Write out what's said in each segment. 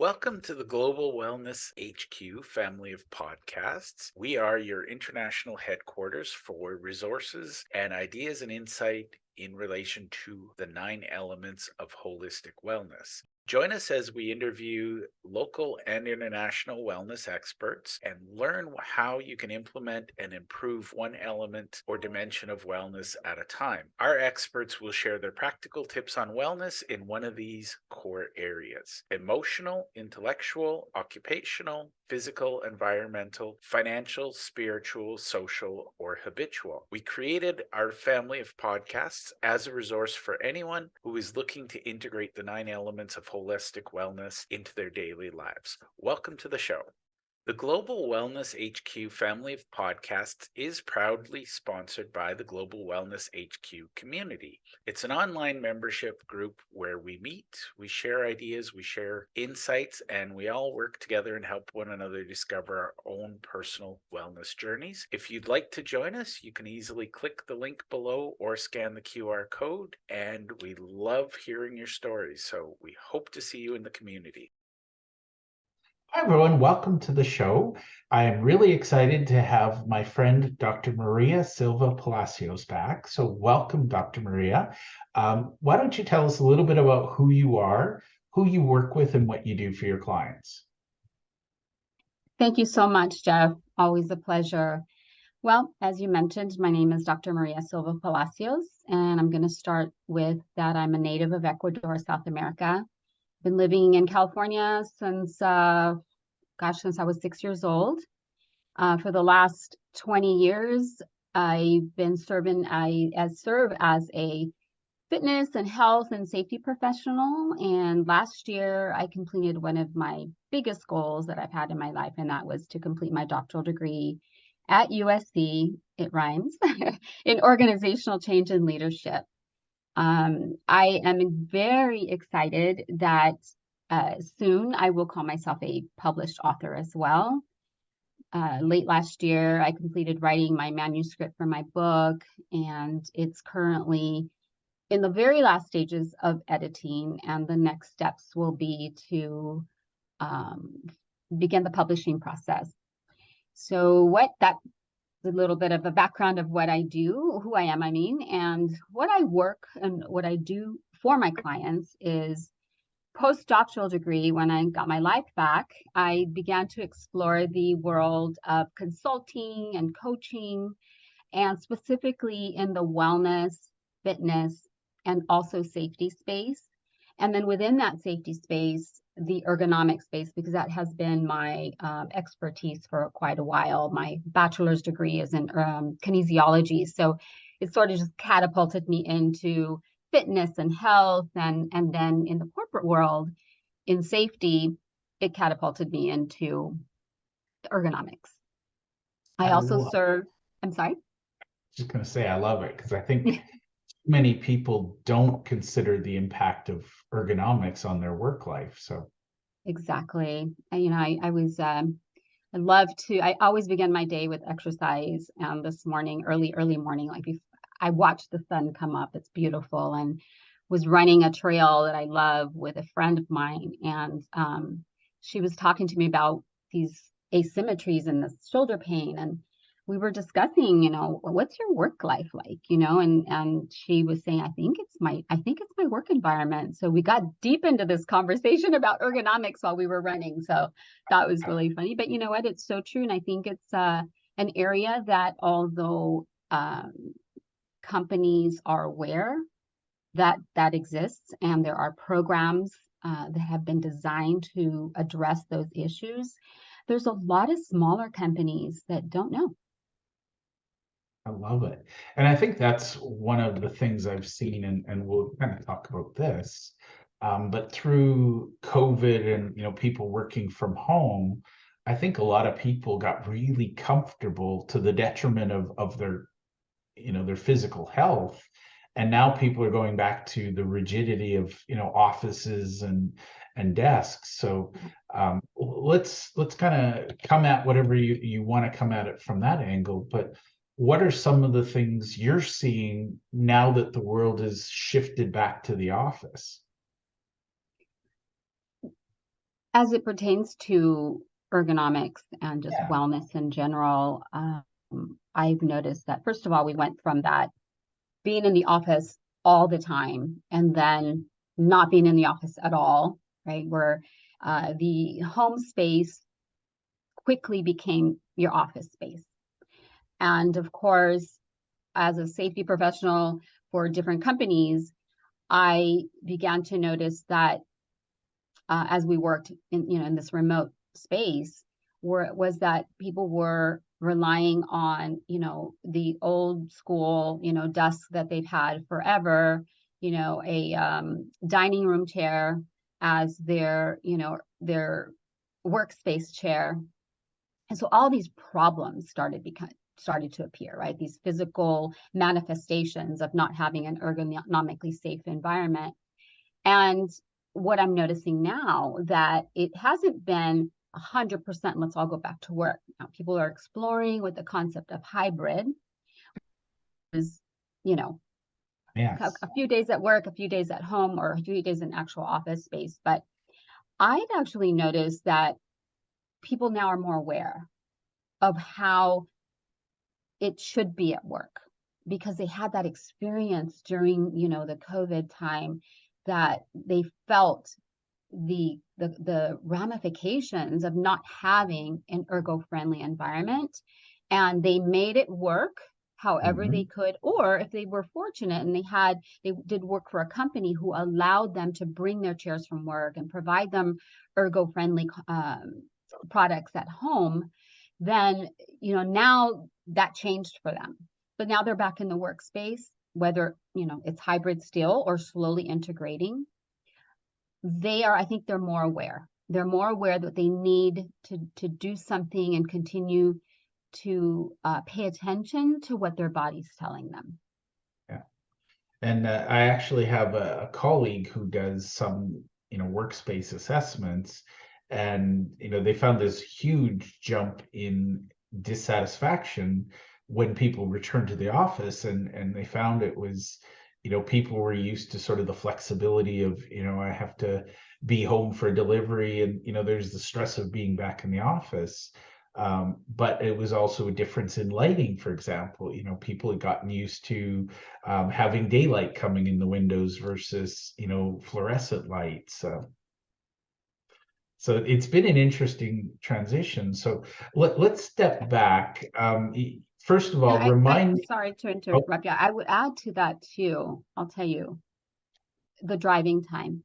Welcome to the Global Wellness HQ family of podcasts. We are your international headquarters for resources and ideas and insight in relation to the 9 elements of holistic wellness. Join us as we interview local and international wellness experts and learn how you can implement and improve one element or dimension of wellness at a time. Our experts will share their practical tips on wellness in one of these core areas: emotional, intellectual, occupational, physical, environmental, financial, spiritual, social, or habitual. We created our family of podcasts as a resource for anyone who is looking to integrate the 9 elements of holistic wellness into their daily lives. Welcome to the show. The Global Wellness HQ family of podcasts is proudly sponsored by the Global Wellness HQ community. It's an online membership group where we meet, we share ideas, we share insights, and we all work together and help one another discover our own personal wellness journeys. If you'd like to join us, you can easily click the link below or scan the QR code, and we love hearing your stories, so we hope to see you in the community. Hi, everyone. Welcome to the show. I am really excited to have my friend, Dr. Maria Silva-Palacios back. So welcome, Dr. Maria. Why don't you tell us a little bit about who you are, who you work with, and what you do for your clients? Thank you so much, Jeff. Always a pleasure. Well, as you mentioned, my name is Dr. Maria Silva-Palacios, and I'm going to start with that I'm a native of Ecuador, South America. Been living in California since I was 6 years old. For the last 20 years, I've been serve as a fitness and health and safety professional. And last year, I completed one of my biggest goals that I've had in my life, and that was to complete my doctoral degree at USC, it rhymes, in organizational change and leadership. I am very excited that soon I will call myself a published author as well. Late last year, I completed writing my manuscript for my book, and it's currently in the very last stages of editing, and the next steps will be to begin the publishing process. So a little bit of a background of what I do, who I am, and what I work and what I do for my clients is postdoctoral degree. When I got my life back, I began to explore the world of consulting and coaching, and specifically in the wellness, fitness, and also safety space. And then within that safety space, the ergonomic space, because that has been my expertise for quite a while. My bachelor's degree is in kinesiology. So it sort of just catapulted me into fitness and health. And then in the corporate world, in safety, it catapulted me into ergonomics. I also serve, I'm sorry? Just going to say I love it because I think many people don't consider the impact of ergonomics on their work life. So Exactly. I always begin my day with exercise. And this morning, early morning, I watched the sun come up. It's beautiful. And was running a trail that I love with a friend of mine. And she was talking to me about these asymmetries and the shoulder pain. And we were discussing, what's your work life like, and she was saying, I think it's my work environment. So we got deep into this conversation about ergonomics while we were running. So that was really funny, but you know what, it's so true. And I think it's an area that although companies are aware that exists, and there are programs that have been designed to address those issues, there's a lot of smaller companies that don't know. I love it. And I think that's one of the things I've seen, and we'll kind of talk about this. But through COVID and people working from home, I think a lot of people got really comfortable to the detriment of their their physical health. And now people are going back to the rigidity of offices and desks. So let's kind of come at whatever you want to come at it from that angle. But what are some of the things you're seeing now that the world has shifted back to the office? As it pertains to ergonomics and just Yeah. wellness in general, I've noticed that, first of all, we went from that being in the office all the time and then not being in the office at all, right? Where the home space quickly became your office space. And of course, as a safety professional for different companies, I began to notice that as we worked in this remote space, was that people were relying on the old school desk that they've had forever, a dining room chair as their workspace chair. And so all these problems started to appear, right? These physical manifestations of not having an ergonomically safe environment. And what I'm noticing now, that it hasn't been 100%, let's all go back to work. Now people are exploring with the concept of hybrid, is, Yes. a few days at work, a few days at home, or a few days in actual office space. But I've actually noticed that people now are more aware of how it should be at work, because they had that experience during the COVID time, that they felt the ramifications of not having an ergo friendly environment, and they made it work however they could. Or if they were fortunate and they did work for a company who allowed them to bring their chairs from work and provide them ergo friendly products at home, then now that changed for them. But now they're back in the workspace, whether it's hybrid still or slowly integrating. I think they're more aware. They're more aware that they need to do something and continue to pay attention to what their body's telling them. Yeah. And I actually have a colleague who does some, workspace assessments, and they found this huge jump in dissatisfaction when people returned to the office, and they found it was, people were used to sort of the flexibility of, I have to be home for delivery, and there's the stress of being back in the office. But it was also a difference in lighting, for example. People had gotten used to having daylight coming in the windows versus fluorescent lights. So it's been an interesting transition. So let's step back. First of all, remind me. Sorry to Oh, interrupt you. I would add to that too. I'll tell you, the driving time.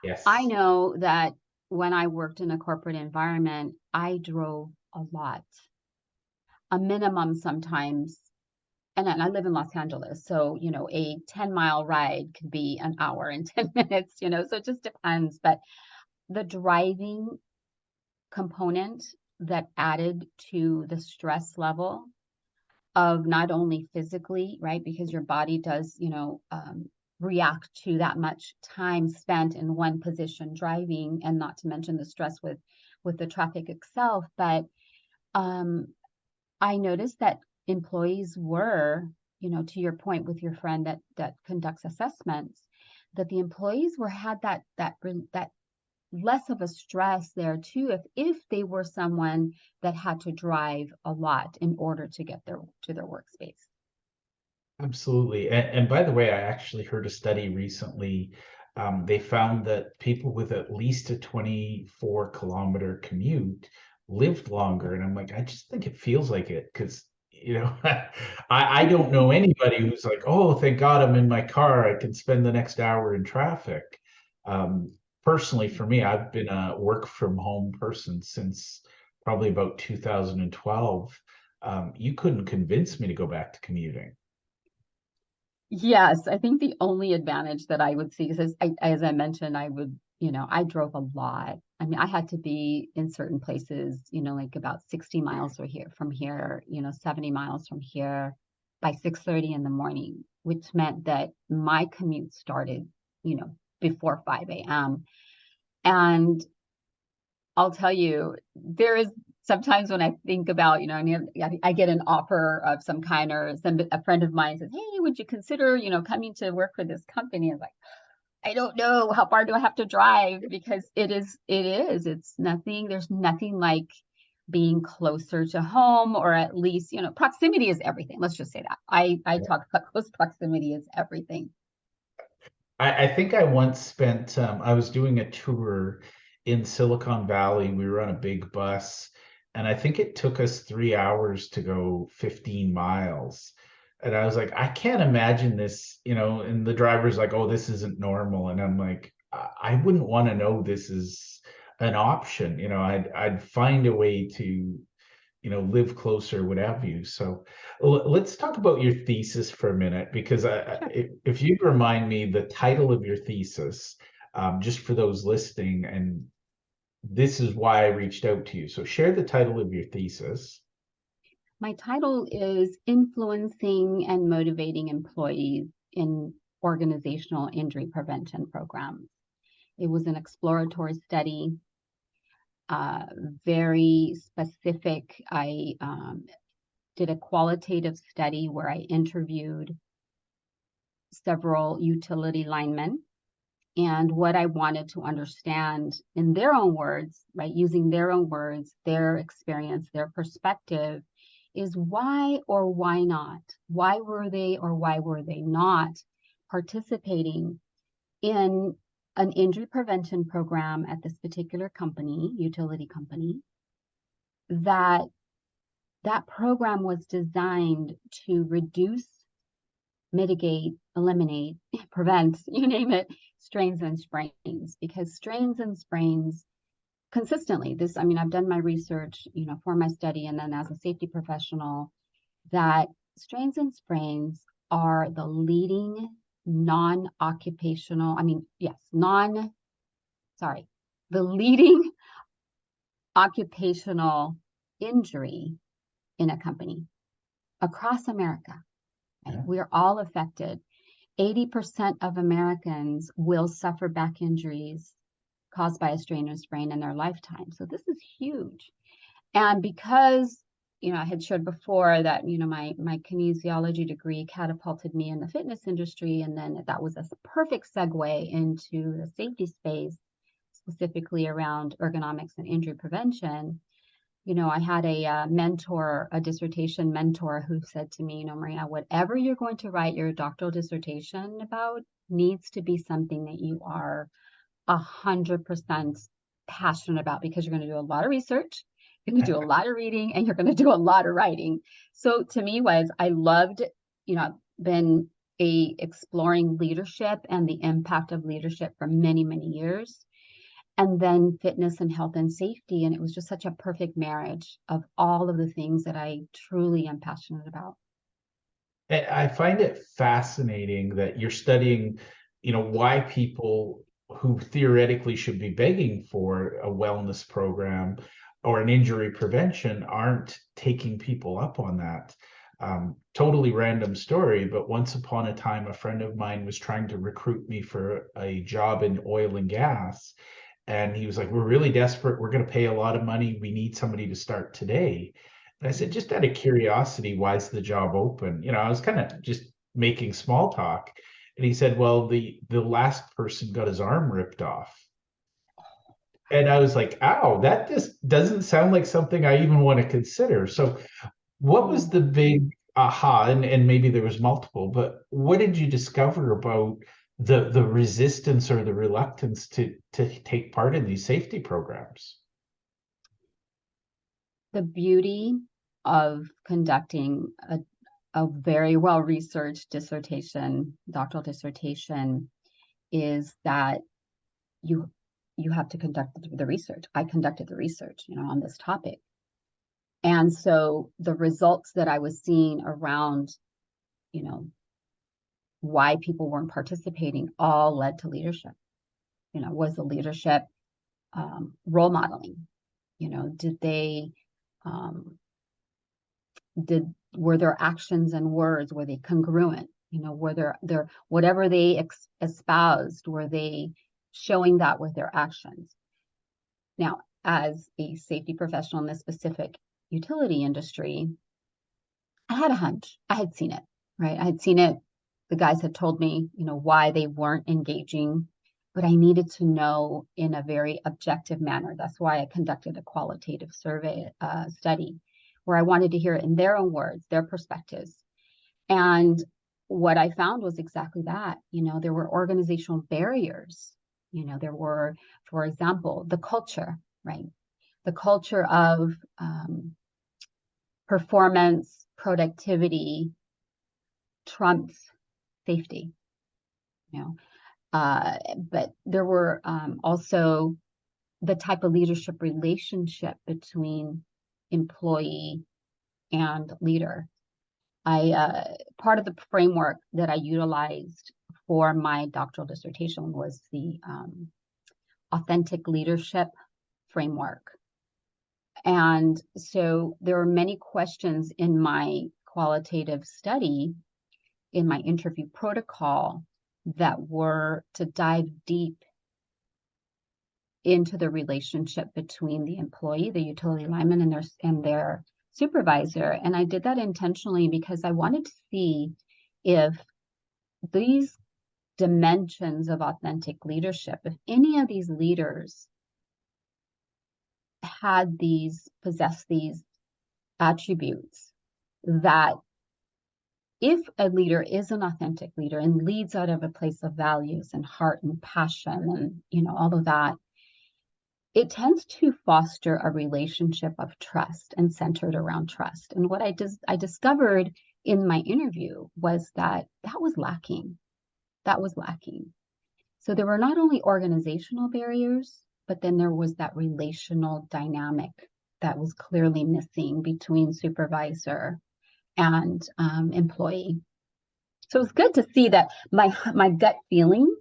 I yes. know that when I worked in a corporate environment, I drove a lot, a minimum sometimes. And then I live in Los Angeles, so a 10-mile ride could be an hour and 10 minutes, so it just depends. But the driving component that added to the stress level of not only physically, right, because your body does, react to that much time spent in one position driving, and not to mention the stress with the traffic itself. But I noticed that employees were, to your point with your friend that conducts assessments, that the employees had that less of a stress there too, if they were someone that had to drive a lot in order to get to their workspace. Absolutely. And by the way, I actually heard a study recently. They found that people with at least a 24-kilometer commute lived longer. And I'm like, I just think it feels like it, because, I don't know anybody who's like, oh, thank God I'm in my car. I can spend the next hour in traffic. Um, Personally, for me, I've been a work from home person since probably about 2012. You couldn't convince me to go back to commuting. Yes, I think the only advantage that I would see is, as I mentioned, I drove a lot. I mean, I had to be in certain places, like about 60 miles from here, 70 miles from here by 6:30 in the morning, which meant that my commute started, before 5 a.m. And I'll tell you, there is sometimes when I think about, I get an offer of some kind, or a friend of mine says, hey, would you consider, coming to work for this company? I was like, I don't know how far do I have to drive, because it's nothing, there's nothing like being closer to home, or at least, proximity is everything. Let's just say that. I talk about close proximity is everything. I think I once spent, I was doing a tour in Silicon Valley. We were on a big bus, and I think it took us 3 hours to go 15 miles. And I was like, I can't imagine this, and the driver's like, oh, this isn't normal. And I'm like, I wouldn't want to know this is an option. I'd find a way to live closer, what have you. So let's talk about your thesis for a minute, because if you remind me the title of your thesis, just for those listening, and this is why I reached out to you. So share the title of your thesis. My title is Influencing and Motivating Employees in Organizational Injury Prevention Programs. It was an exploratory study, very specific. I did a qualitative study where I interviewed several utility linemen, and what I wanted to understand in their own words, right, using their own words, their experience, their perspective, is why or why not? Why were they or why were they not participating in an injury prevention program at this particular company, utility company, that program was designed to reduce, mitigate, eliminate, prevent, you name it, strains and sprains. Because strains and sprains consistently, I've done my research, for my study, and then as a safety professional, that strains and sprains are the leading the leading occupational injury in a company across America. Right? Yeah. We are all affected. 80% of Americans will suffer back injuries caused by a strain or sprain in their lifetime. So this is huge. And because, I had shared before that, my kinesiology degree catapulted me in the fitness industry. And then that was a perfect segue into the safety space, specifically around ergonomics and injury prevention. I had a dissertation mentor who said to me, Marina, whatever you're going to write your doctoral dissertation about needs to be something that you are 100% passionate about, because you're going to do a lot of research, you're going to do a lot of reading, and you're going to do a lot of writing. So to me I loved, I've been exploring leadership and the impact of leadership for many, many years. And then fitness and health and safety. And it was just such a perfect marriage of all of the things that I truly am passionate about. I find it fascinating that you're studying, why people who theoretically should be begging for a wellness program or an injury prevention aren't taking people up on that. Totally random story, but once upon a time, a friend of mine was trying to recruit me for a job in oil and gas. And he was like, we're really desperate. We're going to pay a lot of money. We need somebody to start today. And I said, just out of curiosity, why is the job open? I was kind of just making small talk. And he said, well, the last person got his arm ripped off. And I was like, ow, that just doesn't sound like something I even want to consider. So what was the big aha? And maybe there was multiple, but what did you discover about the resistance or the reluctance to take part in these safety programs? The beauty of conducting a very well-researched doctoral dissertation, is that you have to conduct the research. I conducted the research, on this topic. And so the results that I was seeing around, why people weren't participating, all led to leadership. Was the leadership role modeling? Did they were their actions and words, were they congruent? Were their whatever they espoused, were they showing that with their actions? Now, as a safety professional in this specific utility industry, I had a hunch. I had seen it, right? I had seen it the guys had told me, why they weren't engaging, but I needed to know in a very objective manner. That's why I conducted a qualitative survey study, where I wanted to hear it in their own words, their perspectives. And what I found was exactly that. There were organizational barriers. There were, for example, the culture, right? The culture of performance, productivity trumps safety, but there were also the type of leadership relationship between employee and leader. Part of the framework that I utilized for my doctoral dissertation was the authentic leadership framework. And so there are many questions in my qualitative study, in my interview protocol, that were to dive deep into the relationship between the employee, the utility lineman, and their supervisor. And I did that intentionally because I wanted to see if these dimensions of authentic leadership, if any of these leaders possessed these attributes, that if a leader is an authentic leader and leads out of a place of values and heart and passion and all of that, it tends to foster a relationship of trust and centered around trust. And what I discovered in my interview was that was lacking. That was lacking. So there were not only organizational barriers, but then there was that relational dynamic that was clearly missing between supervisor and employee. So it's good to see that my gut feeling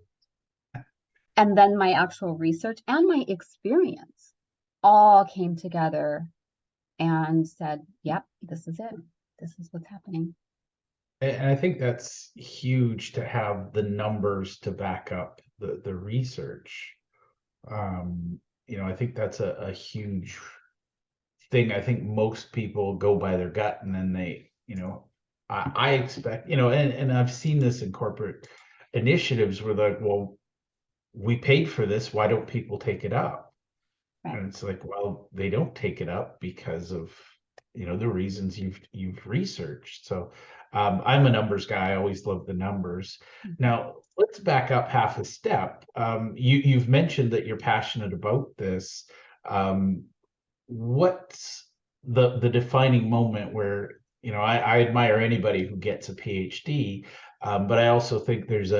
and then my actual research and my experience all came together and said, yep, this is it. This is what's happening. And I think that's huge to have the numbers to back up the research. I think that's a huge thing. I think most people go by their gut, and then they, I expect, and I've seen this in corporate initiatives where they're like, well, we paid for this, why don't people take it up? Right. And it's like, well, they don't take it up because of, the reasons you've researched. So I'm a numbers guy. I always love the numbers. Now let's back up half a step. You've mentioned that you're passionate about this. What's the defining moment where, I admire anybody who gets a PhD, but I also think there's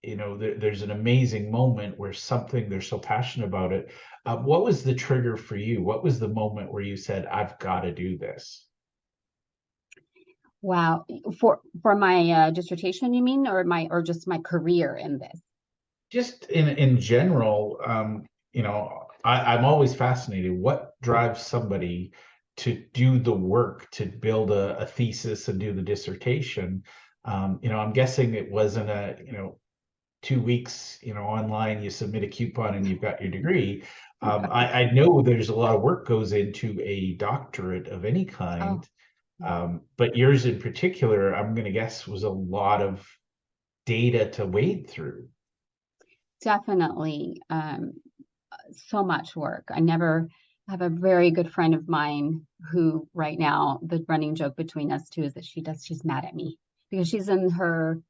there's an amazing moment where they're so passionate about it. What was the trigger for you? What was the moment where you said, I've got to do this? Wow. For my dissertation, you mean, or just my career in this? Just in general, I'm always fascinated. What drives somebody to do the work to build a thesis and do the dissertation? I'm guessing it wasn't 2 weeks, online, you submit a coupon and you've got your degree. I know there's a lot of work goes into a doctorate of any kind. But yours in particular, I'm going to guess, was a lot of data to wade through. Definitely. So much work. I have a very good friend of mine who right now, the running joke between us two is that she's mad at me because she's in her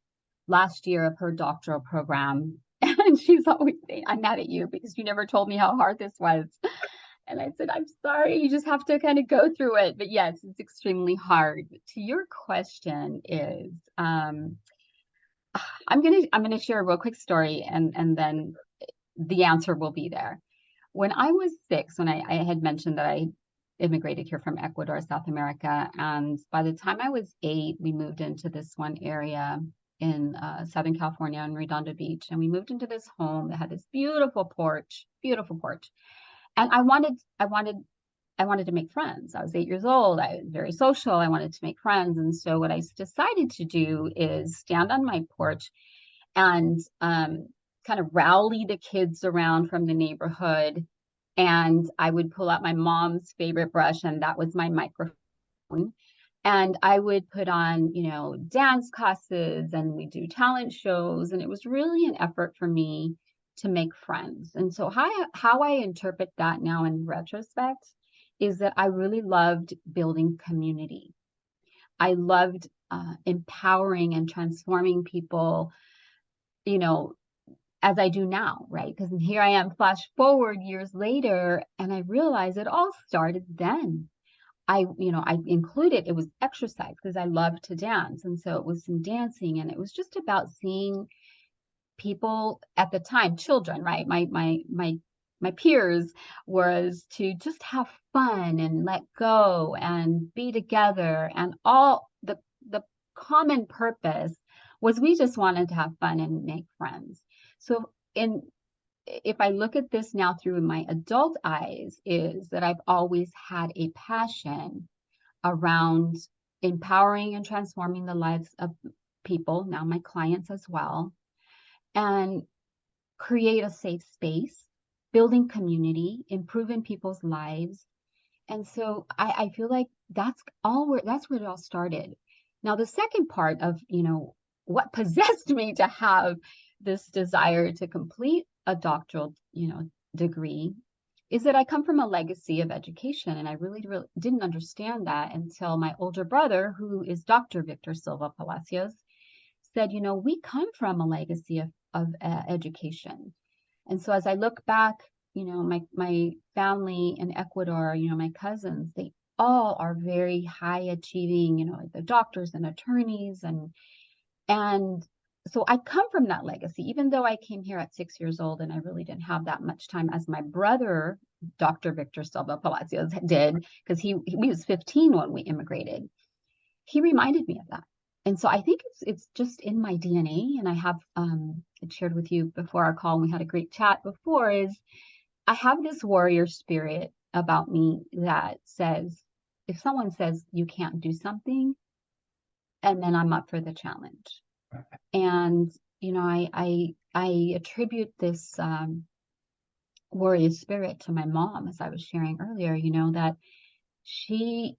last year of her doctoral program. And she's always saying, I'm mad at you because you never told me how hard this was. And I said, I'm sorry, you just have to kind of go through it. But yes, it's extremely hard. But to your question is, I'm gonna share a real quick story and then the answer will be there. When I was 6, when I had mentioned that I immigrated here from Ecuador, South America, and by the time I was 8, we moved into this one area in Southern California in Redondo Beach, and we moved into this home that had this beautiful porch, and I wanted to make friends. I was 8 years old. I was very social. I wanted to make friends, and so what I decided to do is stand on my porch and kind of rally the kids around from the neighborhood. And I would pull out my mom's favorite brush, and that was my microphone. And I would put on, dance classes, and we do talent shows. And it was really an effort for me to make friends. And so how I interpret that now in retrospect is that I really loved building community. I loved empowering and transforming people, you know, as I do now, right? Because here I am, flash forward years later, and I realized it all started then. I included, it was exercise because I loved to dance. And so it was some dancing, and it was just about seeing people at the time, children, right? My peers, was to just have fun and let go and be together. And all the common purpose was we just wanted to have fun and make friends. So if I look at this now through my adult eyes, is that I've always had a passion around empowering and transforming the lives of people, now my clients as well, and create a safe space, building community, improving people's lives. And so I feel like that's where it all started. Now, the second part of, what possessed me to have this desire to complete a doctoral, degree, is that I come from a legacy of education. And I really didn't understand that until my older brother, who is Dr. Victor Silva-Palacios, said, we come from a legacy of education. And so as I look back, my family in Ecuador, my cousins, they all are very high achieving, the doctors and attorneys. And so I come from that legacy, even though I came here at 6 years old and I really didn't have that much time as my brother, Dr. Victor Silva-Palacios, did, because he was 15 when we immigrated. He reminded me of that. And so I think it's just in my DNA. And I have shared with you before our call, and we had a great chat before, is I have this warrior spirit about me that says, if someone says you can't do something, and then I'm up for the challenge. And, I attribute this warrior spirit to my mom, as I was sharing earlier, that she,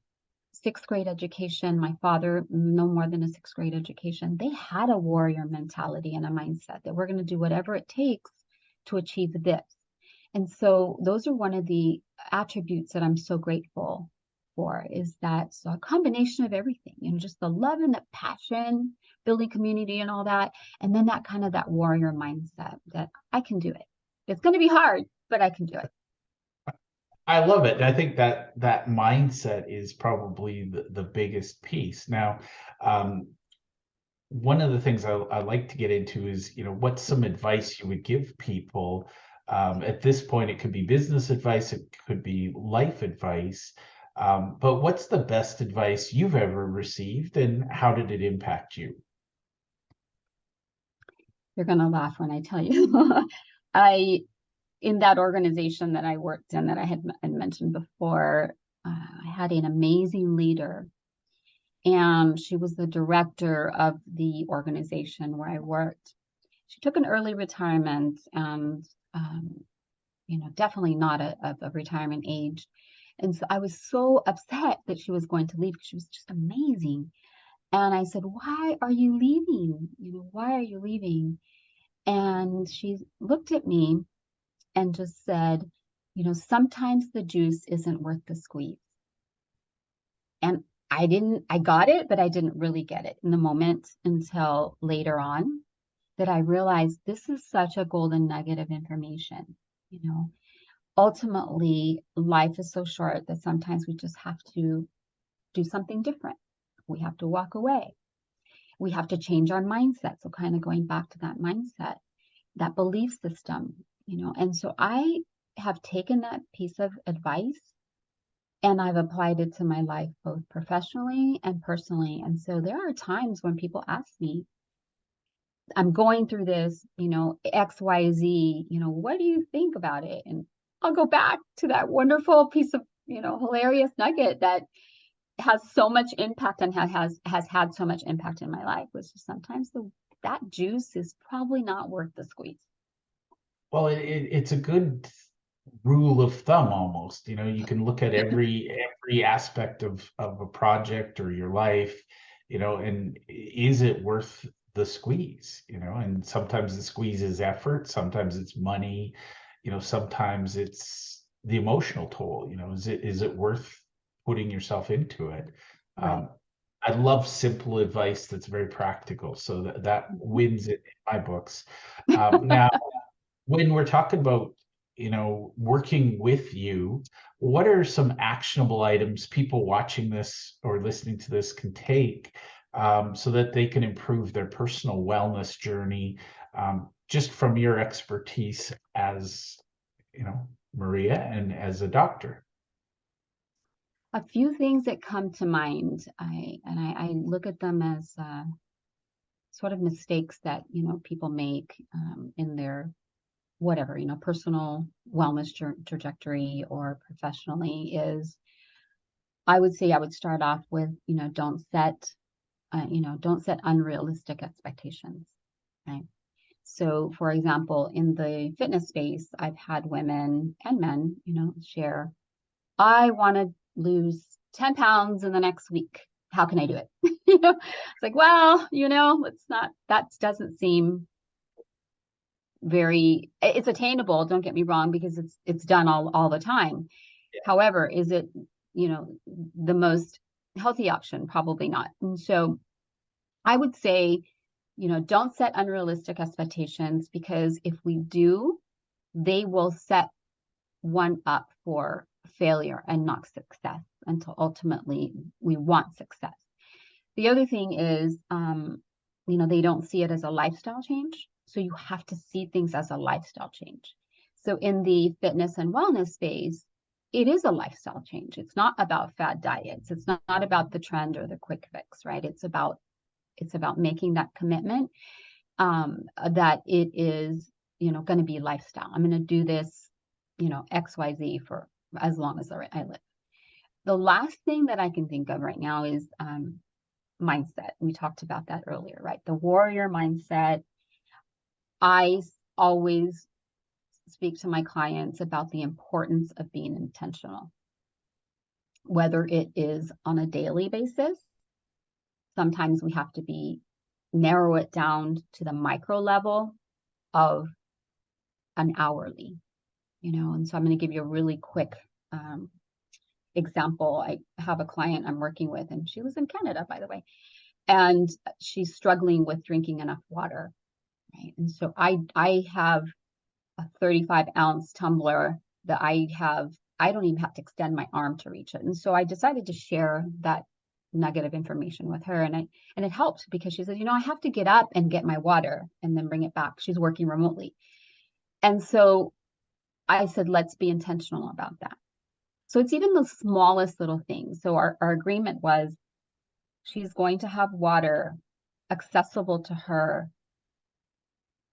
sixth grade education, my father, no more than a sixth grade education, they had a warrior mentality and a mindset that we're going to do whatever it takes to achieve this. And so those are one of the attributes that I'm so grateful for, is that so a combination of everything, just the love and the passion, building community and all that. And then that warrior mindset that I can do it. It's going to be hard, but I can do it. I love it. I think that mindset is probably the biggest piece. Now, one of the things I like to get into is, what's some advice you would give people? At this point, it could be business advice, it could be life advice. But what's the best advice you've ever received, and how did it impact you? You're going to laugh when I tell you. In that organization that I worked in, that I had mentioned before, I had an amazing leader, and she was the director of the organization where I worked. She took an early retirement, and definitely not of retirement age. And so I was so upset that she was going to leave, because she was just amazing. And I said, "Why are you leaving? Why are you leaving?" And she looked at me and just said, "Sometimes the juice isn't worth the squeeze." And I got it, but I didn't really get it in the moment until later on, that I realized this is such a golden nugget of information. Ultimately, life is so short that sometimes we just have to do something different. We have to walk away. We have to change our mindset. So kind of going back to that mindset, that belief system, and so I have taken that piece of advice and I've applied it to my life, both professionally and personally. And so there are times when people ask me, I'm going through this, XYZ, what do you think about it? And I'll go back to that wonderful piece of, hilarious nugget that has so much impact and has had so much impact in my life, which is sometimes that juice is probably not worth the squeeze. Well, it's a good rule of thumb almost. You can look at every aspect of a project or your life, and is it worth the squeeze? And sometimes the squeeze is effort, sometimes it's money, sometimes it's the emotional toll. Is it worth putting yourself into it? Right. I love simple advice that's very practical, so that wins it in my books. Now, when we're talking about, working with you, what are some actionable items people watching this or listening to this can take, so that they can improve their personal wellness journey, just from your expertise as, Maria, and as a doctor? A few things that come to mind, I look at them as sort of mistakes that people make in their whatever personal wellness trajectory or professionally. Is I would say I would start off with don't set unrealistic expectations. Right. So, for example, in the fitness space, I've had women and men, share, I want to lose 10 pounds in the next week. How can I do it? It's like, well, it's not, that doesn't seem it's attainable. Don't get me wrong, because it's done all the time. Yeah. However, is it, the most healthy option? Probably not. And so I would say, don't set unrealistic expectations, because if we do, they will set one up for failure and not success, until ultimately we want success. The other thing is, they don't see it as a lifestyle change. So you have to see things as a lifestyle change. So in the fitness and wellness space, it is a lifestyle change. It's not about fad diets. It's not about the trend or the quick fix, right? It's about making that commitment, that it is, going to be lifestyle. I'm going to do this, XYZ for as long as I live. The last thing that I can think of right now is mindset. We talked about that earlier, right? The warrior mindset. I always speak to my clients about the importance of being intentional, whether it is on a daily basis. Sometimes we have to narrow it down to the micro level of an hourly, and so I'm going to give you a really quick example. I have a client I'm working with, and she was in Canada, by the way, and she's struggling with drinking enough water, right? And so I have a 35-ounce tumbler that I don't even have to extend my arm to reach it. And so I decided to share that nugget of information with her, and it helped, because she said, I have to get up and get my water and then bring it back. She's working remotely. And so I said, let's be intentional about that. So it's even the smallest little things. So our agreement was, she's going to have water accessible to her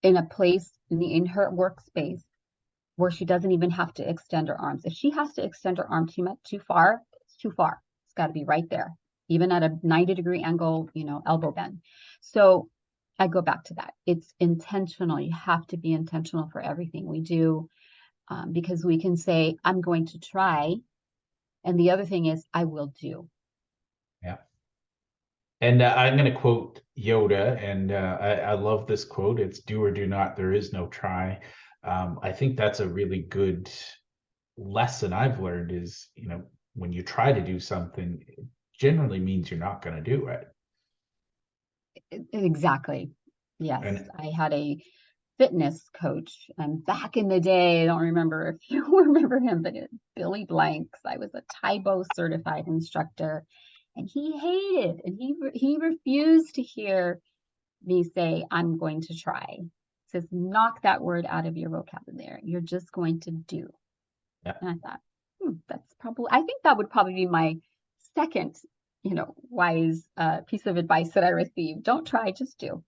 in a place in her workspace where she doesn't even have to extend her arms. If she has to extend her arm too far, it's too far. It's got to be right there, even at a 90-degree angle, elbow bend. So I go back to that. It's intentional. You have to be intentional for everything we do, because we can say, I'm going to try. And the other thing is, I will do. Yeah. And I'm going to quote Yoda, and I love this quote. It's do or do not. There is no try. I think that's a really good lesson I've learned is, when you try to do something, it generally means you're not going to do it. Exactly. Yes. And I had a fitness coach, and back in the day, I don't remember if you remember him, but Billy Blanks. I was a Taibo certified instructor, and he hated, and he refused to hear me say, I'm going to try. He says, knock that word out of your vocabulary. You're just going to do. yeah. And I thought, I think that would probably be my second, wise piece of advice that I received. Don't try, just do.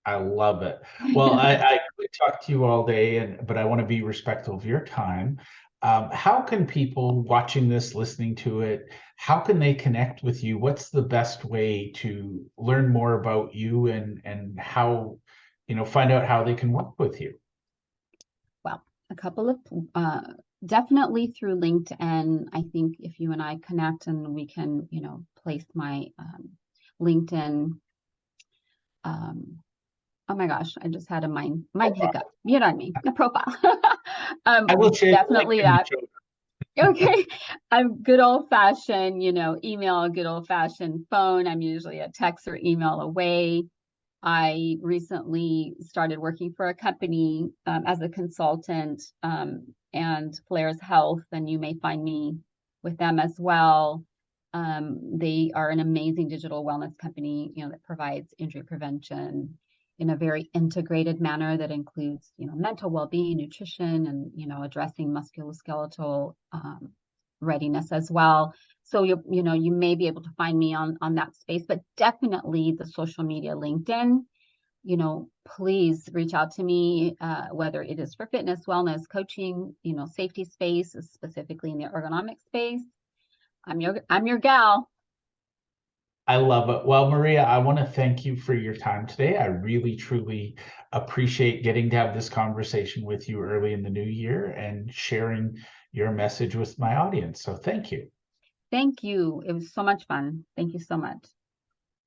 I love it. Well, I could talk to you all day, but I want to be respectful of your time. How can people watching this, listening to it, how can they connect with you? What's the best way to learn more about you, and how, find out how they can work with you? Well, a couple of definitely through LinkedIn. I think if you and I connect and we can, place my LinkedIn. Oh my gosh, I just had a mind hiccup. You know what I mean? The profile. I will share the link Definitely in the that. show. Okay. I'm good old fashioned, email, good old fashioned phone. I'm usually a text or email away. I recently started working for a company as a consultant, and Flair's Health, and you may find me with them as well. They are an amazing digital wellness company, that provides injury prevention in a very integrated manner that includes, mental well-being, nutrition, and, addressing musculoskeletal readiness as well. So you may be able to find me on that space, but definitely the social media, LinkedIn. Please reach out to me, whether it is for fitness, wellness, coaching, safety space, specifically in the ergonomic space. I'm your gal. I love it. Well, Maria, I want to thank you for your time today. I really, truly appreciate getting to have this conversation with you early in the new year and sharing your message with my audience. So thank you. Thank you. It was so much fun. Thank you so much.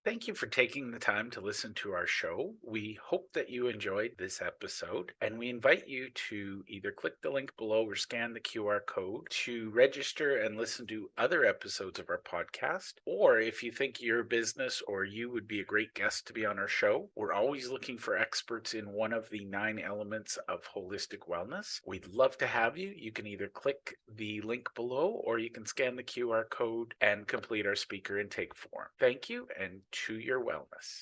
Thank you for taking the time to listen to our show. We hope that you enjoyed this episode, and we invite you to either click the link below or scan the QR code to register and listen to other episodes of our podcast. Or if you think your business or you would be a great guest to be on our show, we're always looking for experts in one of the 9 elements of holistic wellness. We'd love to have you. You can either click the link below or you can scan the QR code and complete our speaker intake form. Thank you, and to your wellness.